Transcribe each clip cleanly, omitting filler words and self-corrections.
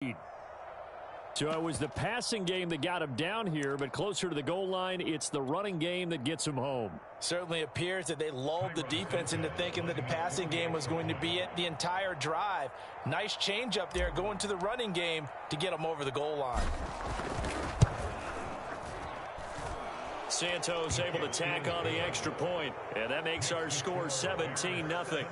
So it was the passing game that got him down here, but closer to the goal line, it's the running game that gets him home. Certainly appears that they lulled the defense into thinking that the passing game was going to be it the entire drive. Nice change up there going to the running game to get them over the goal line. Santos able to tack on the extra point, and that makes our score 17-0.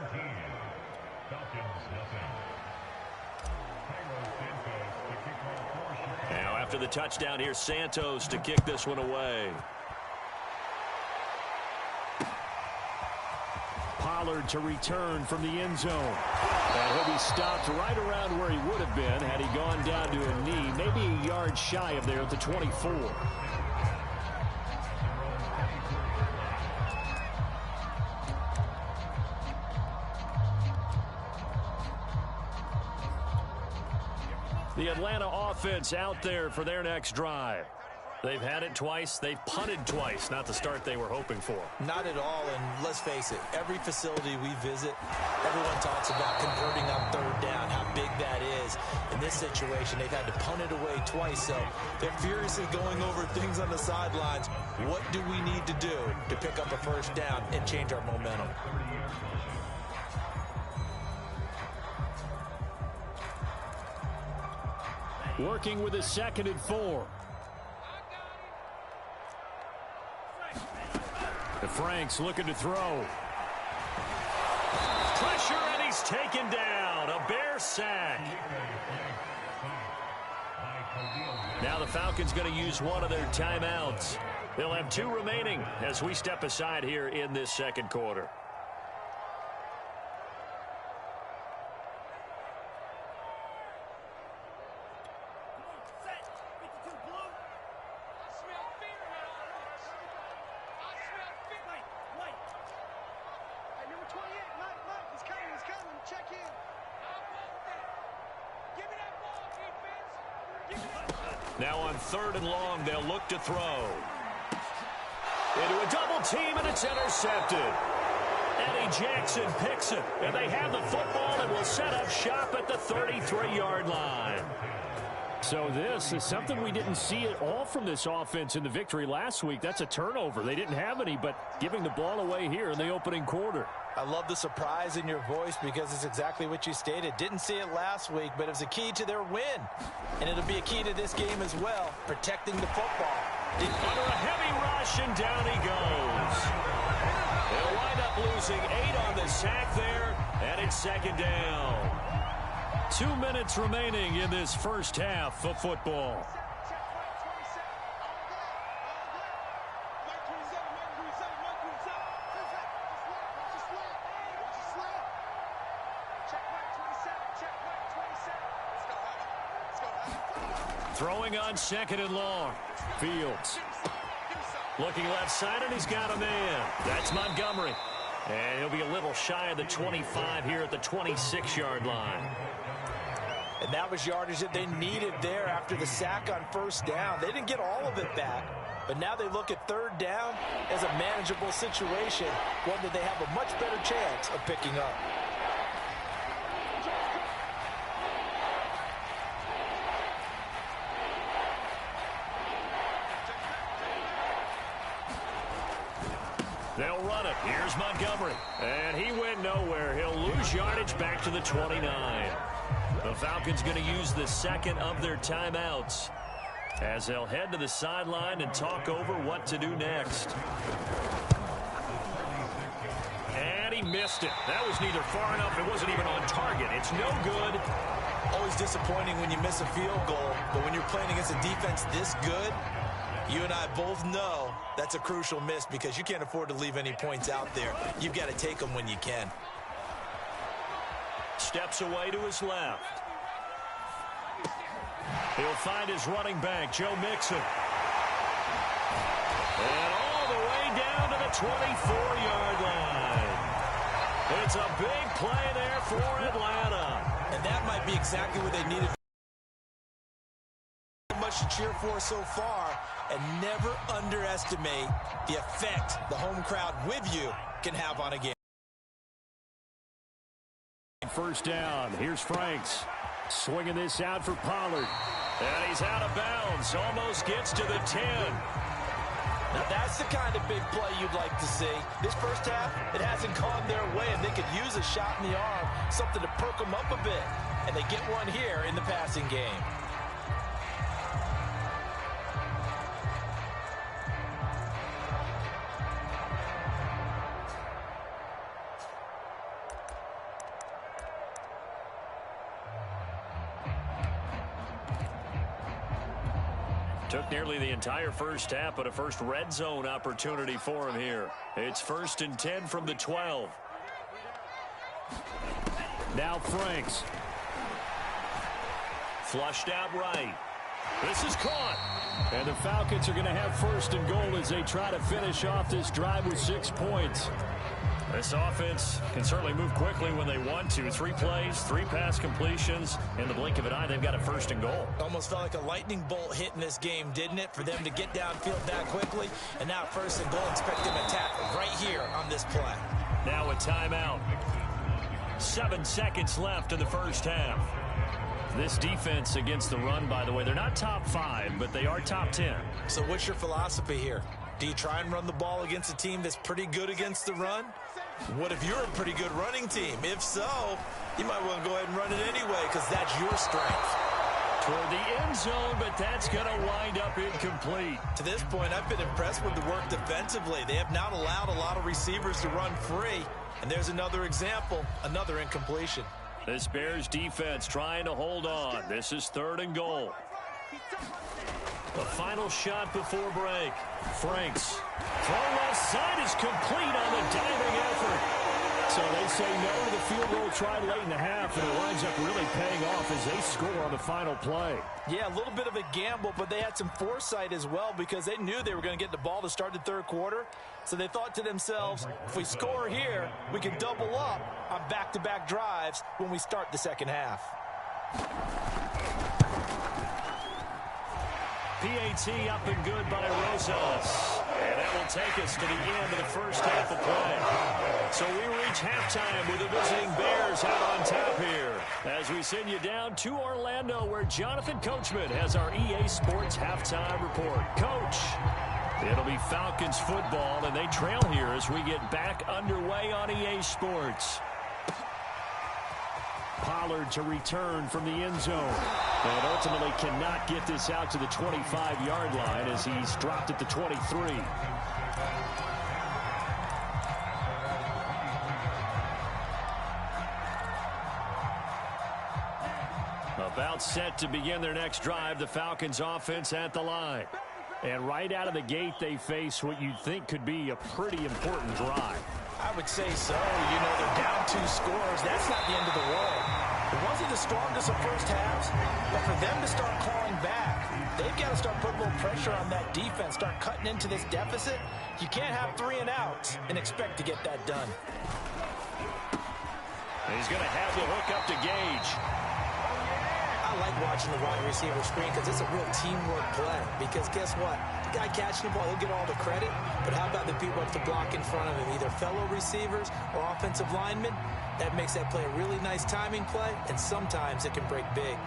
Now after the touchdown, here's Santos to kick this one away. Pollard to return from the end zone. And he'll be stopped right around where he would have been had he gone down to a knee, maybe a yard shy of there at the 24. The Atlanta offense out there for their next drive. They've had it twice. They've punted twice. Not the start they were hoping for. Not at all, and let's face it, every facility we visit, everyone talks about converting on third down, how big that is. In this situation, they've had to punt it away twice, so they're furiously going over things on the sidelines. What do we need to do to pick up a first down and change our momentum? Working with a 2nd and 4. The Franks looking to throw. Pressure, and he's taken down. A Bear sack. Now the Falcons going to use one of their timeouts. They'll have 2 remaining as we step aside here in this second quarter. Now on 3rd and long, they'll look to throw. Into a double team, and it's intercepted. Eddie Jackson picks it, and they have the football and will set up shop at the 33-yard line. So this is something we didn't see at all from this offense in the victory last week. That's a turnover. They didn't have any, but giving the ball away here in the opening quarter. I love the surprise in your voice because it's exactly what you stated. Didn't see it last week, but it was a key to their win. And it'll be a key to this game as well, protecting the football. Under a heavy rush, and down he goes. They'll wind up losing 8 on the sack there, and it's 2nd down. 2 minutes remaining in this first half of football. Throwing on 2nd and long. Fields. Looking left side, and he's got a man. That's Montgomery. And he'll be a little shy of the 25 here at the 26-yard line. And that was yardage that they needed there after the sack on 1st down. They didn't get all of it back, but now they look at 3rd down as a manageable situation, one that they have a much better chance of picking up. They'll run it. Here's Montgomery. And he went nowhere. He'll lose yardage back to the 29. The Falcons going to use the 2nd of their timeouts as they'll head to the sideline and talk over what to do next. And he missed it. That was neither far enough. It wasn't even on target. It's no good. Always disappointing when you miss a field goal, but when you're playing against a defense this good, you and I both know that's a crucial miss because you can't afford to leave any points out there. You've got to take them when you can. Steps away to his left. He'll find his running back, Joe Mixon. And all the way down to the 24-yard line. It's a big play there for Atlanta. And that might be exactly what they needed. Much to cheer for so far, and never underestimate the effect the home crowd with you can have on a game. 1st down. Here's Franks. Swinging this out for Pollard. And he's out of bounds. Almost gets to the 10. Now that's the kind of big play you'd like to see. This first half, it hasn't gone their way, and they could use a shot in the arm, something to perk them up a bit. And they get one here in the passing game. Took nearly the entire first half, but a first red zone opportunity for him here. It's 1st and 10 from the 12. Now Franks. Flushed out right. This is caught. And the Falcons are going to have 1st and goal as they try to finish off this drive with 6 points. This offense can certainly move quickly when they want to. 3 plays, 3 pass completions. In the blink of an eye, they've got a 1st and goal. Almost felt like a lightning bolt hit in this game, didn't it? For them to get downfield that quickly. And now 1st and goal, expect them to tackle right here on this play. Now a timeout. 7 seconds left in the first half. This defense against the run, by the way, they're not top 5, but they are top 10. So what's your philosophy here? Do you try and run the ball against a team that's pretty good against the run? What if you're a pretty good running team? If so, you might want to go ahead and run it anyway because that's your strength. Toward the end zone, but that's going to wind up incomplete. To this point, I've been impressed with the work defensively. They have not allowed a lot of receivers to run free. And there's another example, another incompletion. This Bears defense trying to hold on. This is 3rd and goal. The final shot before break. Franks. Throw left side is complete on the diving effort. So they say no to the field goal try late in the half, and it winds up really paying off as they score on the final play. Yeah, a little bit of a gamble, but they had some foresight as well because they knew they were going to get the ball to start the 3rd quarter. So they thought to themselves, if we score here, we can double up on back-to-back drives when we start the 2nd half. PAT up and good by Rosas. And that will take us to the end of the first half of play. So we reach halftime with the visiting Bears out on top here. As we send you down to Orlando where Jonathan Coachman has our EA Sports halftime report. Coach, it'll be Falcons football, and they trail here as we get back underway on EA Sports. Pollard to return from the end zone. And ultimately cannot get this out to the 25-yard line as he's dropped at the 23. About set to begin their next drive, the Falcons offense at the line. And right out of the gate, they face what you'd think could be a pretty important drive. I would say so. You know, they're down 2 scores. That's not the end of the world. It wasn't the strongest of first halves, but for them to start clawing back, they've got to start putting a little pressure on that defense, start cutting into this deficit. You can't have 3 and outs and expect to get that done. He's going to have the hook up to Gage. I like watching the wide receiver screen because it's a real teamwork play. Because guess what? The guy catching the ball, he'll get all the credit. But how about the people up the block in front of him, either fellow receivers or offensive linemen? That makes that play a really nice timing play, and sometimes it can break big.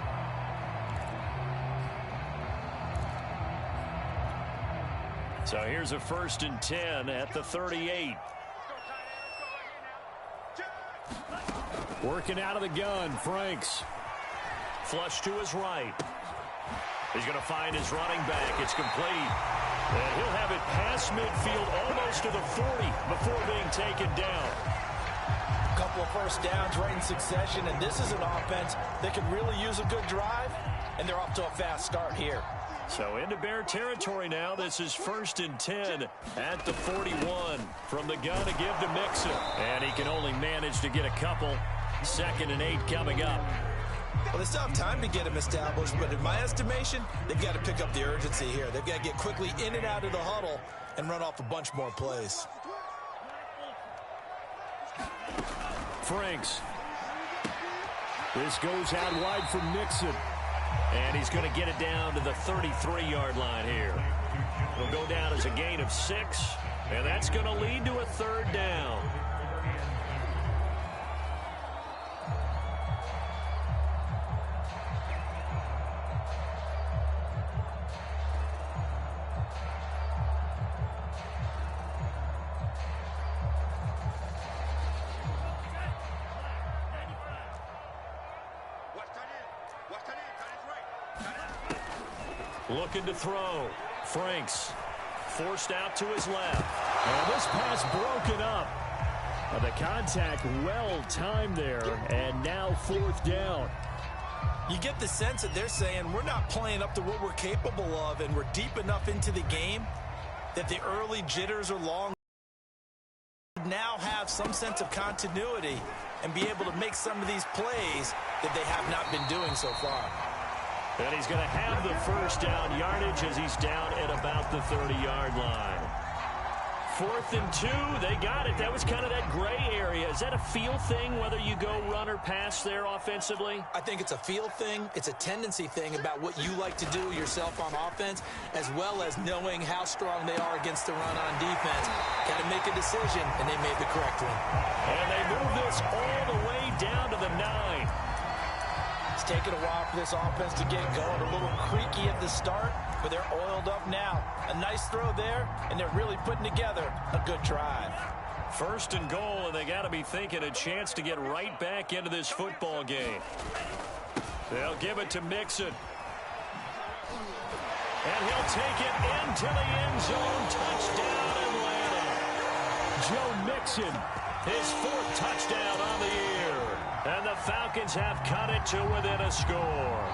So here's a 1st and 10 at the 38. Working out of the gun, Franks. Flush to his right. He's going to find his running back. It's complete. And he'll have it past midfield almost to the 40 before being taken down. A couple of first downs right in succession, and this is an offense that can really use a good drive, and they're off to a fast start here. So into Bear territory now. This is 1st and 10 at the 41. From the gun to give to Mixon. And he can only manage to get a couple. 2nd and 8 coming up. Well, they still have time to get him established, but in my estimation, they've got to pick up the urgency here. They've got to get quickly in and out of the huddle and run off a bunch more plays. Franks. This goes out wide for Mixon. And he's going to get it down to the 33-yard line here. It'll go down as a gain of 6, and that's going to lead to a 3rd down. Looking to throw. Franks forced out to his left. And this pass broken up. The contact well timed there, and now 4th down. You get the sense that they're saying we're not playing up to what we're capable of, and we're deep enough into the game that the early jitters are long. Now have some sense of continuity and be able to make some of these plays that they have not been doing so far. And he's going to have the first down yardage as he's down at about the 30-yard line. 4th and 2, they got it. That was kind of that gray area. Is that a feel thing, whether you go run or pass there offensively? I think it's a feel thing. It's a tendency thing about what you like to do yourself on offense, as well as knowing how strong they are against the run on defense. Got to make a decision, and they made the correct one. And they move this all the way down to the 9. It's taken a while for this offense to get going. A little creaky at the start, but they're oiled up now. A nice throw there, and they're really putting together a good drive. 1st and goal, and they got to be thinking a chance to get right back into this football game. They'll give it to Mixon. And he'll take it into the end zone. Touchdown, Atlanta. Joe Mixon, his 4th touchdown on the year. And the Falcons have cut it to within a score.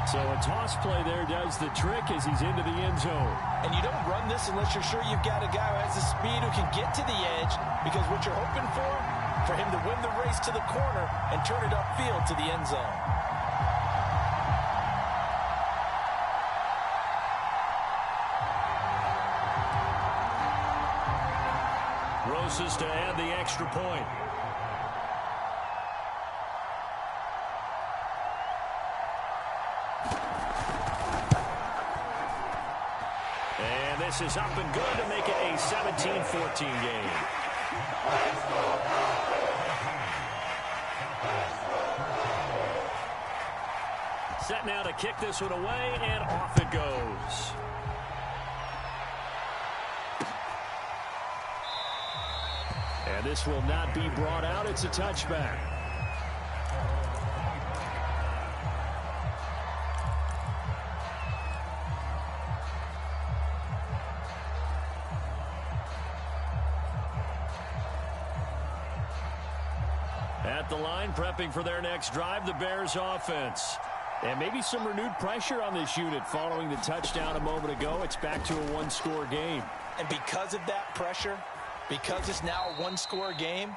So a toss play there does the trick as he's into the end zone. And you don't run this unless you're sure you've got a guy who has the speed who can get to the edge, because what you're hoping for him to win the race to the corner and turn it upfield to the end zone. Roses to add the extra point. And this is up and good to make it a 17-14 game. Set now to kick this one away, and off it goes. And this will not be brought out. It's a touchback. At the line, prepping for their next drive, the Bears offense. And maybe some renewed pressure on this unit following the touchdown a moment ago. It's back to a one-score game. And because of that pressure, because it's now a one-score game,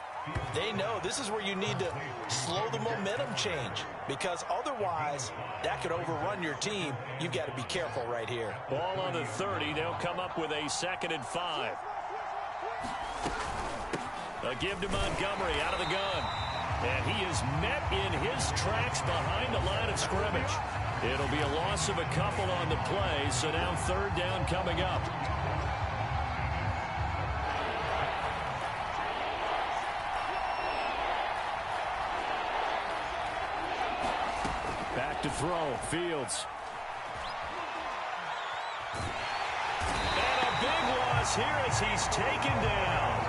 they know this is where you need to slow the momentum change, because otherwise that could overrun your team. You've got to be careful right here. Ball on the 30. They'll come up with a 2nd and 5. A give to Montgomery out of the gun. And he is met in his tracks behind the line of scrimmage. It'll be a loss of a couple on the play, so now 3rd down coming up. Back to throw, Fields. And a big loss here as he's taken down.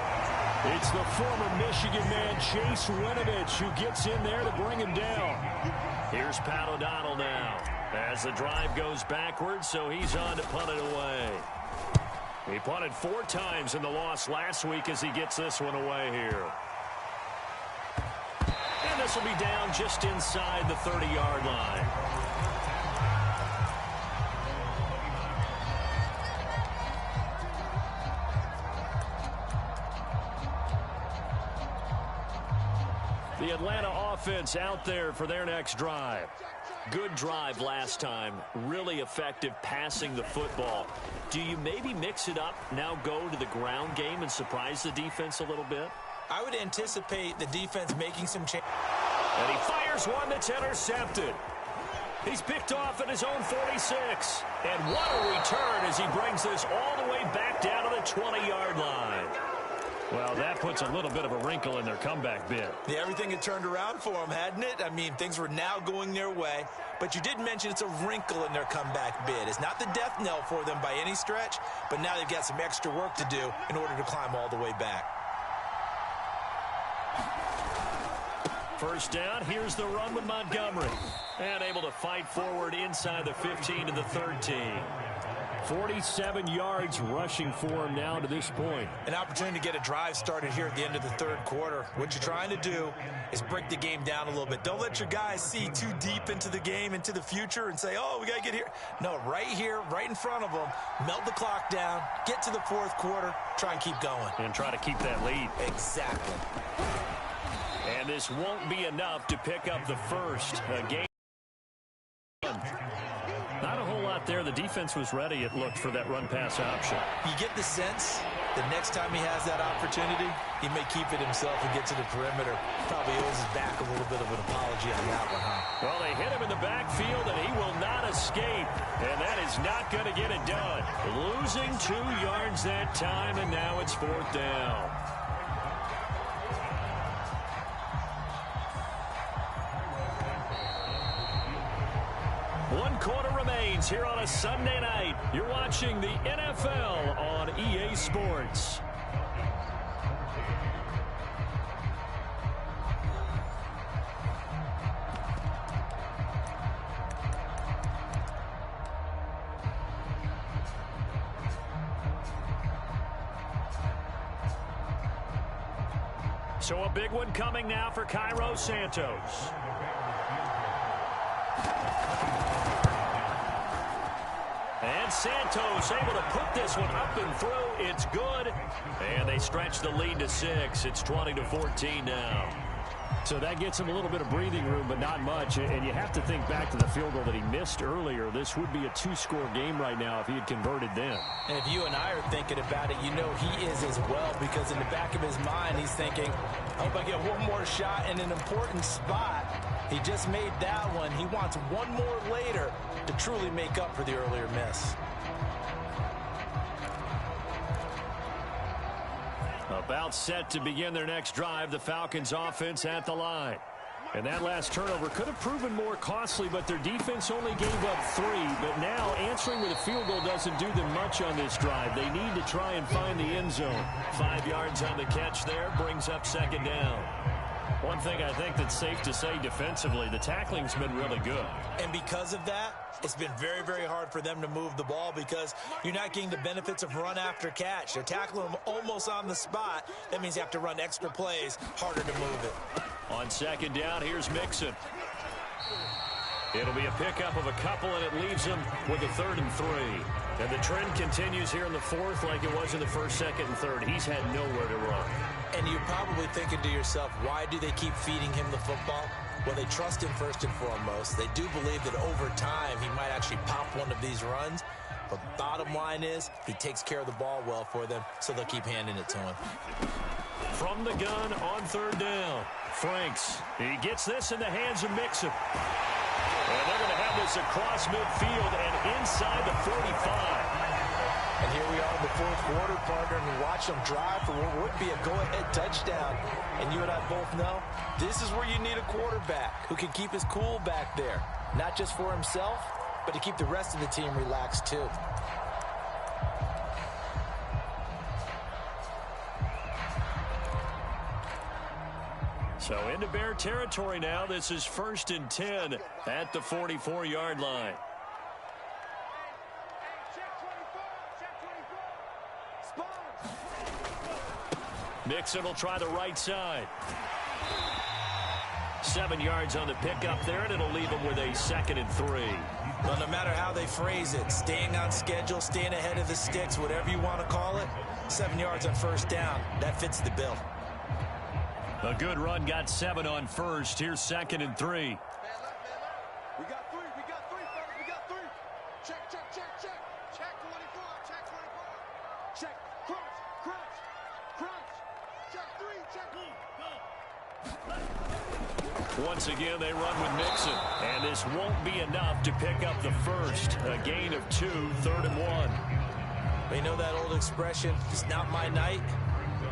It's the former Michigan man, Chase Winovich, who gets in there to bring him down. Here's Pat O'Donnell now as the drive goes backwards, so he's on to punt it away. He punted 4 times in the loss last week as he gets this one away here. And this will be down just inside the 30-yard line. The Atlanta offense out there for their next drive. Good drive last time. Really effective passing the football. Do you maybe mix it up, now go to the ground game and surprise the defense a little bit? I would anticipate the defense making some change. And he fires one that's intercepted. He's picked off at his own 46. And what a return as he brings this all the way back down to the 20-yard line. Well, that puts a little bit of a wrinkle in their comeback bid. Yeah, everything had turned around for them, hadn't it? I mean, things were now going their way. But you did mention it's a wrinkle in their comeback bid. It's not the death knell for them by any stretch, but now they've got some extra work to do in order to climb all the way back. first down. Here's the run with Montgomery. And able to fight forward inside the 15 to the 13. 47 yards rushing for him now to this point. An opportunity to get a drive started here at the end of the third quarter. What you're trying to do is break the game down a little bit. Don't let your guys see too deep into the game, into the future, and say, oh, we got to get here. No, right here, right in front of them, melt the clock down, get to the fourth quarter, try and keep going. And try to keep that lead. Exactly. And this won't be enough to pick up the first game. Not a whole lot there. The defense was ready, it looked, for that run-pass option. You get the sense the next time he has that opportunity, he may keep it himself and get to the perimeter. Probably owes his back a little bit of an apology on that one, huh? Well, they hit him in the backfield, and he will not escape. And that is not going to get it done. Losing 2 yards that time, and now it's fourth down. One quarter remains here on a Sunday night. You're watching the NFL on EA Sports. So a big one coming now for Cairo Santos. And Santos able to put this one up and through. It's good. And they stretch the lead to 6. It's 20-14 now. So that gets him a little bit of breathing room, but not much. And you have to think back to the field goal that he missed earlier. This would be a 2-score game right now if he had converted then. And if you and I are thinking about it, you know he is as well, because in the back of his mind, he's thinking, I hope I get one more shot in an important spot. He just made that one. He wants one more later to truly make up for the earlier miss. About set to begin their next drive, the Falcons offense at the line. And that last turnover could have proven more costly, but their defense only gave up 3. But now answering with a field goal doesn't do them much on this drive. They need to try and find the end zone. 5 yards on the catch there, brings up second down. One thing I think that's safe to say defensively, the tackling's been really good. And because of that, it's been very, very hard for them to move the ball, because you're not getting the benefits of run after catch. They're tackling them almost on the spot. That means you have to run extra plays, harder to move it. On second down, here's Mixon. It'll be a pickup of a couple, and it leaves them with a 3rd and 3. And the trend continues here in the fourth like it was in the first, second, and third. He's had nowhere to run. And you're probably thinking to yourself, why do they keep feeding him the football? Well, they trust him first and foremost. They do believe that over time he might actually pop one of these runs. But bottom line is he takes care of the ball well for them, so they'll keep handing it to him. From the gun on 3rd down, Franks. He gets this in the hands of Mixon. And they're going to have this across midfield and inside the 45. And here we are in the fourth quarter, partner, and we watch them drive for what would be a go-ahead touchdown. And you and I both know this is where you need a quarterback who can keep his cool back there. Not just for himself, but to keep the rest of the team relaxed too. So into Bear territory now. This is 1st and 10 at the 44-yard line. Mixon will try the right side. 7 yards on the pickup there, and it'll leave him with a 2nd and 3. Well, no matter how they phrase it, staying on schedule, staying ahead of the sticks, whatever you want to call it, 7 yards on first down, that fits the bill. A good run, got 7 on first. Here's 2nd and 3. We got 3, fellas, we got 3. Check, check, check, check. Check 24, check 24. Check, crunch, crunch, crunch. Check 3, check 1, go. Once again, they run with Mixon. And this won't be enough to pick up the first. A gain of 2, 3rd and 1. They know that old expression, it's not my night.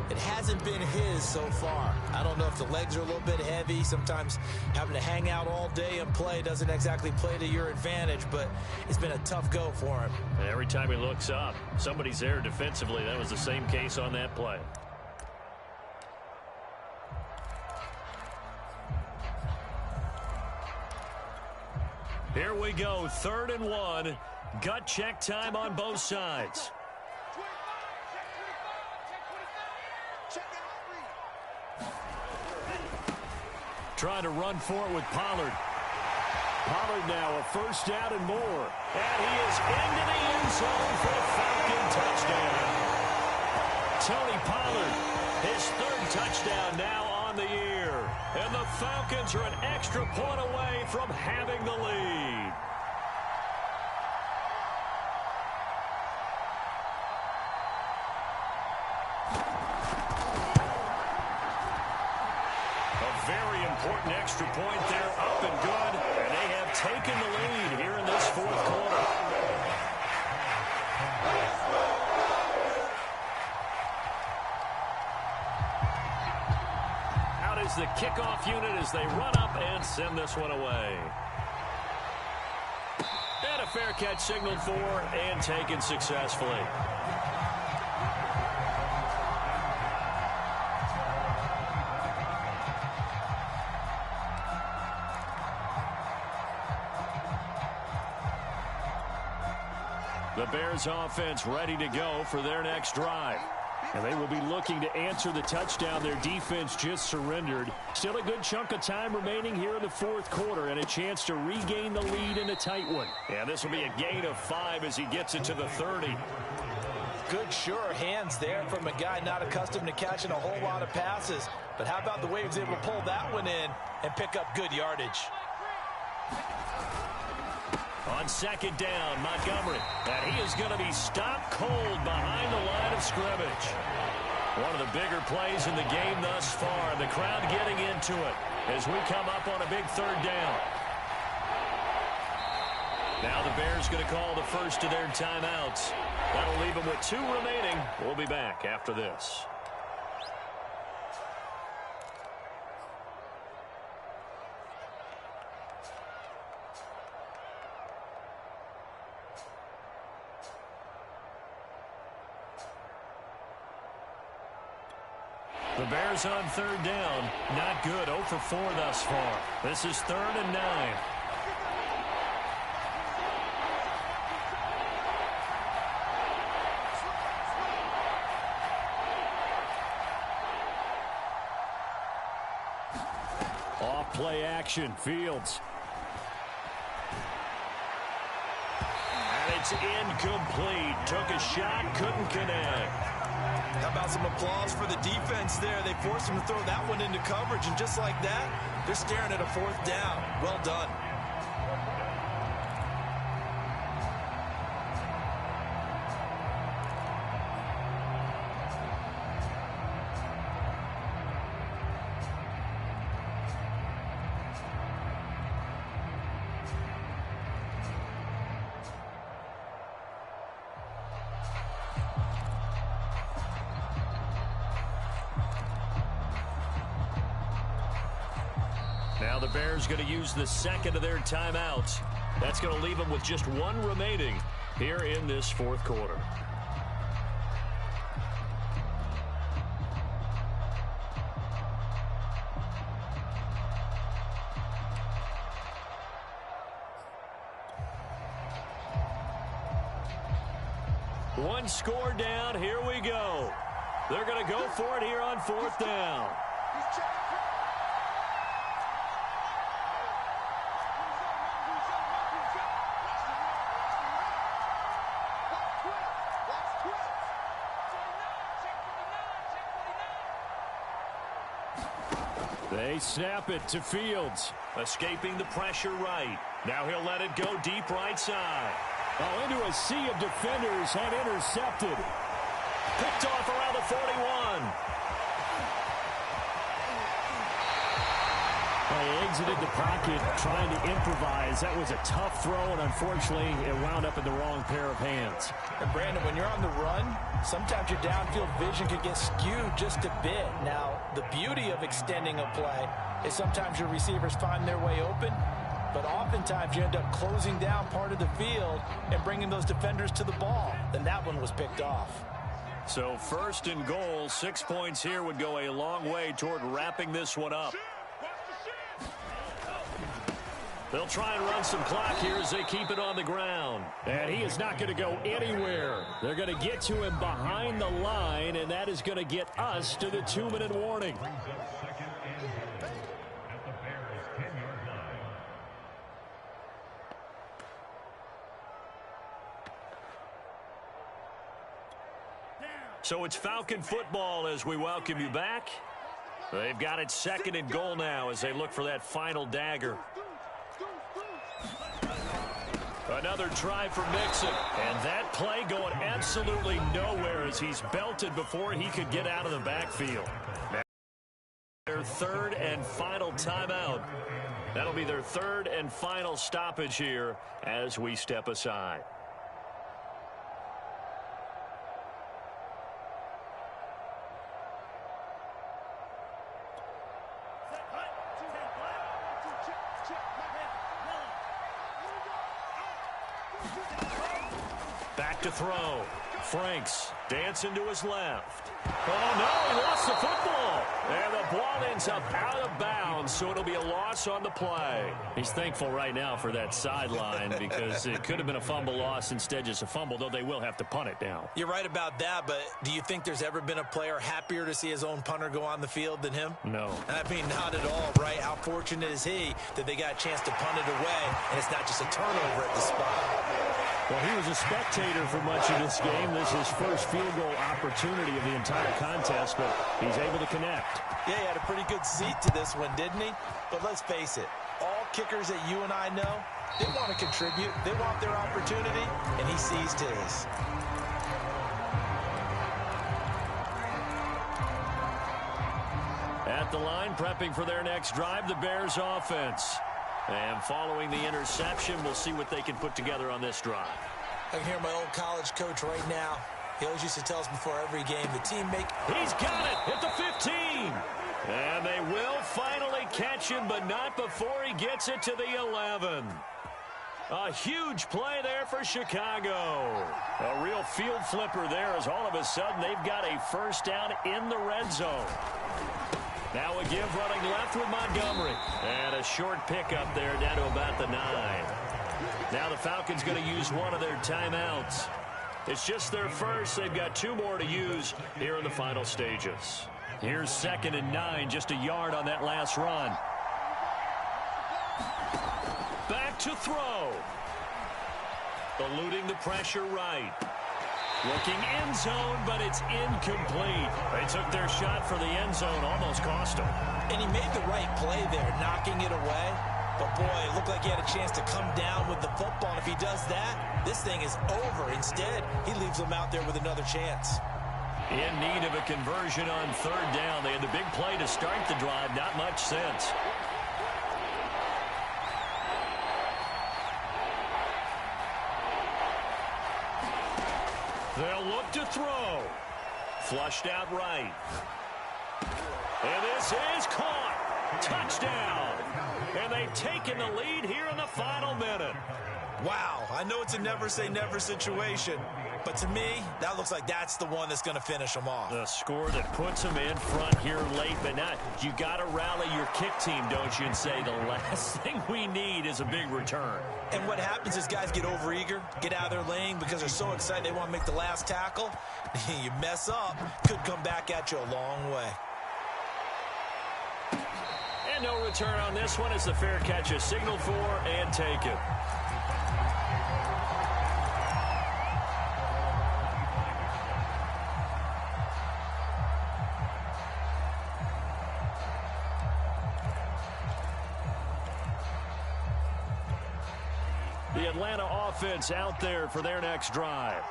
It hasn't been his so far. I don't know if the legs are a little bit heavy. Sometimes having to hang out all day and play doesn't exactly play to your advantage, but it's been a tough go for him. And every time he looks up, somebody's there defensively. That was the same case on that play. Here we go, 3rd and 1. Gut check time on both sides. Trying to run for it with Pollard. Pollard now a 1st down and more. And he is into the end zone for a Falcon touchdown. Tony Pollard, his 3rd touchdown now on the year. And the Falcons are an extra point away from having the lead. A very important extra point there, up and good. And they have taken the lead here in this 4th quarter. Out is the kickoff unit as they run up and send this one away. And a fair catch signaled for and taken successfully. The Bears offense ready to go for their next drive. And they will be looking to answer the touchdown their defense just surrendered. Still a good chunk of time remaining here in the 4th quarter and a chance to regain the lead in a tight one. And this will be a gain of 5 as he gets it to the 30. Good, sure hands there from a guy not accustomed to catching a whole lot of passes. But how about the way he was able to pull that one in and pick up good yardage? On 2nd down, Montgomery. And he is going to be stopped cold behind the line of scrimmage. One of the bigger plays in the game thus far. The crowd getting into it as we come up on a big 3rd down. Now the Bears going to call the first of their timeouts. That'll leave them with 2 remaining. We'll be back after this. The Bears on 3rd down. Not good. 0 for 4 thus far. This is 3rd and 9. Off play action. Fields. And it's incomplete. Took a shot. Couldn't connect. How about some applause for the defense there? They forced him to throw that one into coverage, and just like that, they're staring at a 4th down. Well done. Now the Bears going to use the 2nd of their timeouts. That's going to leave them with just 1 remaining here in this 4th quarter. One score down. Here we go. They're going to go for it here on 4th down. They snap it to Fields. Escaping the pressure right. Now he'll let it go deep right side. Oh, into a sea of defenders and intercepted. Picked off around the 41. They exited the pocket trying to improvise. That was a tough throw, and unfortunately, it wound up in the wrong pair of hands. And Brandon, when you're on the run, sometimes your downfield vision can get skewed just a bit. Now, the beauty of extending a play is sometimes your receivers find their way open, but oftentimes you end up closing down part of the field and bringing those defenders to the ball. And that one was picked off. So 1st and goal, 6 points here would go a long way toward wrapping this one up. They'll try and run some clock here as they keep it on the ground. And he is not going to go anywhere. They're going to get to him behind the line, and that is going to get us to the 2-minute warning. So it's Falcon football as we welcome you back. They've got it 2nd and goal now as they look for that final dagger. Another try for Mixon. And that play going absolutely nowhere as he's belted before he could get out of the backfield. Their 3rd and final timeout. That'll be their 3rd and final stoppage here as we step aside. Back to throw. Franks dancing to his left. Oh, no, he lost the football. And the ball ends up out of bounds, so it'll be a loss on the play. He's thankful right now for that sideline because it could have been a fumble loss, instead just a fumble, though they will have to punt it now. You're right about that, but do you think there's ever been a player happier to see his own punter go on the field than him? No. I mean, not at all, right? How fortunate is he that they got a chance to punt it away, and it's not just a turnover at the spot. Well, he was a spectator for much of this game. This is his first field goal opportunity of the entire contest, but he's able to connect. Yeah, he had a pretty good seat to this one, didn't he? But let's face it, all kickers that you and I know, they want to contribute. They want their opportunity, and he seized his. At the line, prepping for their next drive, the Bears offense. And following the interception, we'll see what they can put together on this drive. I can hear my old college coach right now. He always used to tell us before every game, the team make... He's got it at the 15. And they will finally catch him, but not before he gets it to the 11. A huge play there for Chicago. A real field flipper there as all of a sudden they've got a first down in the red zone. Now a give running left with Montgomery. And a short pickup there down to about the 9. Now the Falcons going to use one of their timeouts. It's just their first. They've got 2 more to use here in the final stages. Here's 2nd and 9, just a yard on that last run. Back to throw. Eluding the pressure right. Looking end zone, but it's incomplete. They took their shot for the end zone, almost cost them. And he made the right play there, knocking it away. But, boy, it looked like he had a chance to come down with the football. And if he does that, this thing is over. Instead, he leaves them out there with another chance. In need of a conversion on 3rd down. They had the big play to start the drive. Not much sense. They'll look to throw. Flushed out right. And this is caught. Touchdown. And they've taken the lead here in the final minute. Wow, I know it's a never-say-never situation, but to me, that looks like that's the one that's going to finish them off. The score that puts them in front here late, but not. You got to rally your kick team, don't you, and say the last thing we need is a big return. And what happens is guys get overeager, get out of their lane because they're so excited they want to make the last tackle. You mess up, could come back at you a long way. And no return on this one as the fair catch is signaled for and taken. The Atlanta offense out there for their next drive.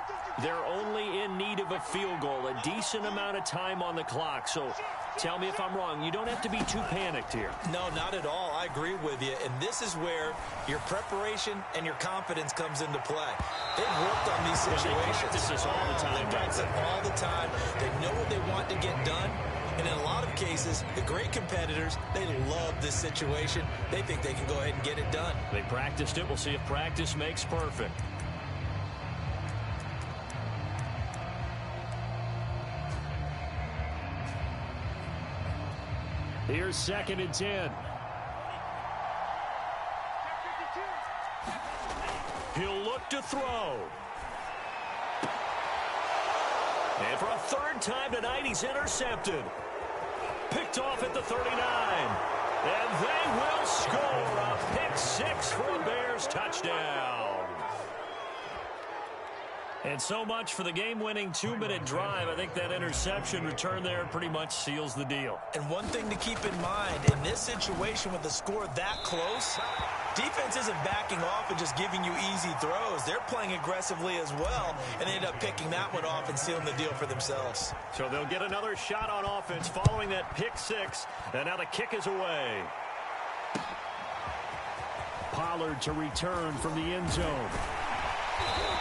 They're only in need of a field goal, a decent amount of time on the clock. So tell me if I'm wrong. You don't have to be too panicked here. No, not at all. I agree with you. And this is where your preparation and your confidence comes into play. They've worked on these situations. They practice this all the time. They practice it all the time. They know what they want to get done. And in a lot of cases, the great competitors, they love this situation. They think they can go ahead and get it done. They practiced it. We'll see if practice makes perfect. Here's 2nd and 10. look to throw. And for a third time tonight, he's intercepted. Picked off at the 39. And they will score a pick six for a Bears touchdown. And so much for the game-winning 2-minute drive. I think that interception return there pretty much seals the deal. And one thing to keep in mind, in this situation with the score that close, defense isn't backing off and just giving you easy throws. They're playing aggressively as well, and they end up picking that one off and sealing the deal for themselves. So they'll get another shot on offense following that pick six, and now the kick is away. Pollard to return from the end zone.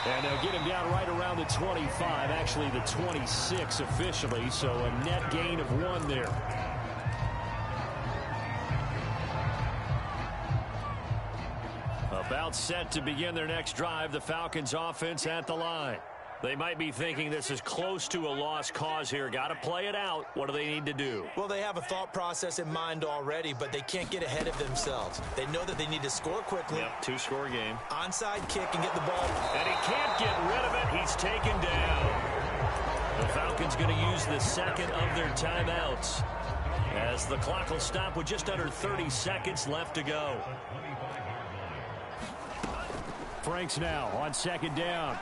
And they'll get him down right around the 25, actually the 26 officially, so a net gain of 1 there. About set to begin their next drive, the Falcons offense at the line. They might be thinking this is close to a lost cause here. Got to play it out. What do they need to do? Well, they have a thought process in mind already, but they can't get ahead of themselves. They know that they need to score quickly. Yep, 2-score game. Onside kick and get the ball. And he can't get rid of it. He's taken down. The Falcons going to use the second of their timeouts, as the clock will stop with just under 30 seconds left to go. Franks now on second down.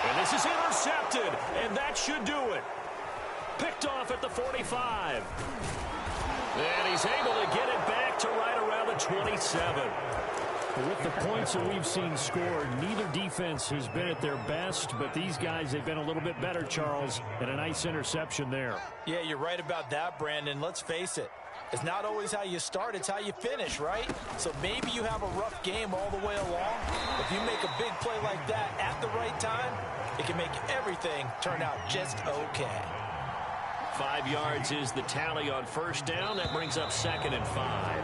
And this is intercepted, and that should do it. Picked off at the 45. And he's able to get it back to right around the 27. With the points that we've seen scored, neither defense has been at their best, but these guys, they've been a little bit better, Charles, and a nice interception there. Yeah, you're right about that, Brandon. Let's face it. It's not always how you start, it's how you finish, right? So maybe you have a rough game all the way along. If you make a big play like that at the right time, it can make everything turn out just okay. 5 yards is the tally on first down. That brings up 2nd and 5.